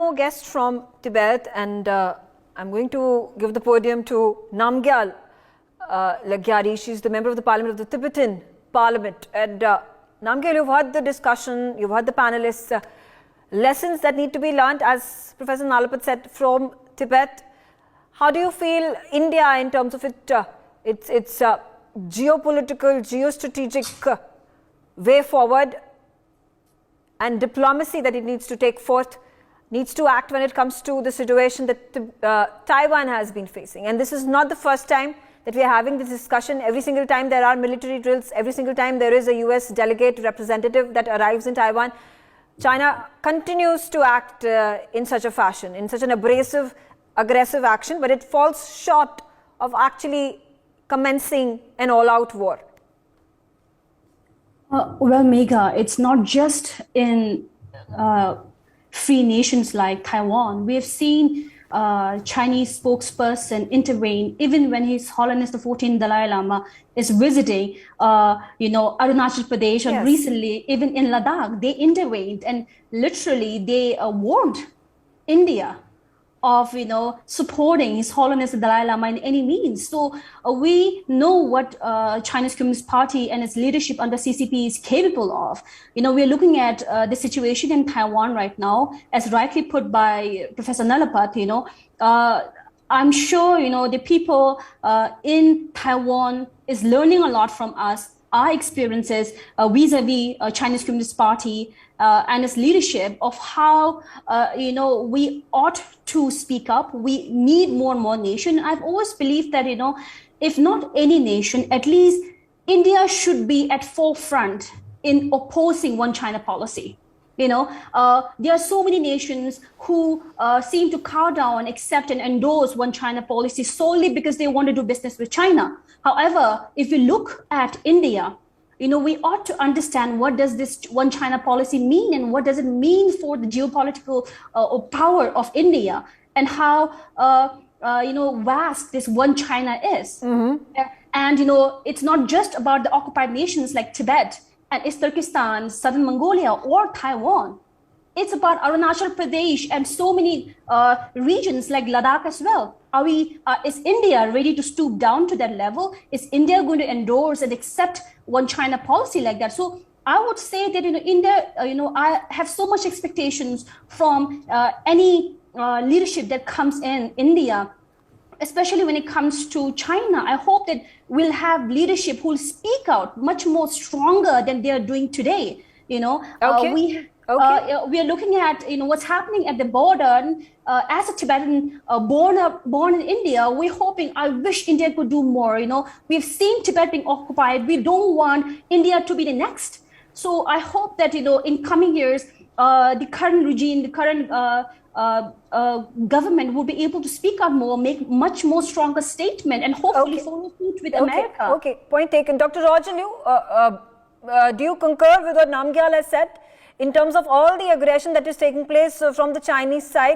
More guest from Tibet, and I'm going to give the podium to Namgyal Lagyari. She's the member of the Parliament of the Tibetan Parliament. And Namgyal, you've heard the discussion, you've heard the panelists, lessons that need to be learned, as Professor Nalapat said, from Tibet. How do you feel India in terms of its geopolitical, geostrategic way forward and diplomacy that it needs to take forth, needs to act when it comes to the situation that Taiwan has been facing? And this is not the first time that we are having this discussion. Every single time there are military drills, every single time there is a US delegate representative that arrives in Taiwan, China continues to act in such a fashion, in such an abrasive, aggressive action, but it falls short of actually commencing an all-out war. Well, Megha, it's not just in free nations like Taiwan. We have seen Chinese spokesperson intervene even when His Holiness the 14th Dalai Lama is visiting, Arunachal Pradesh, and recently even in Ladakh, they intervened and literally they warned India of supporting His Holiness the Dalai Lama in any means. So we know what China's Communist Party and its leadership under CCP is capable of. We're looking at the situation in Taiwan right now, as rightly put by Professor Nalapat. I'm sure the people in Taiwan is learning a lot from us, our experiences vis-a-vis Chinese Communist Party and its leadership, of how we ought to speak up. We need more and more nation. I've always believed that if not any nation, at least India should be at forefront in opposing one China policy. There are so many nations who seem to cow down, accept and endorse one China policy solely because they want to do business with China. However, if you look at India, we ought to understand what does this one China policy mean, and what does it mean for the geopolitical power of India, and how vast this one China is. Mm-hmm. And it's not just about the occupied nations like Tibet and East Turkestan, Southern Mongolia, or Taiwan. It's about Arunachal Pradesh and so many regions like Ladakh as well. Is India ready to stoop down to that level? Is India going to endorse and accept one China policy like that? So I would say that India, I have so much expectations from any leadership that comes in India, especially when it comes to China. I hope that we'll have leadership who will speak out much more stronger than they are doing today. We are looking at what's happening at the border. As a Tibetan born in India, we're hoping, I wish India could do more. We've seen Tibet being occupied. We don't want India to be the next. So I hope that in coming years, the current regime, the current government will be able to speak out more, make much more stronger statement, and hopefully follow suit with America. Okay, point taken. Dr. Rojalu, do you concur with what Namgyal has said in terms of all the aggression that is taking place from the Chinese side?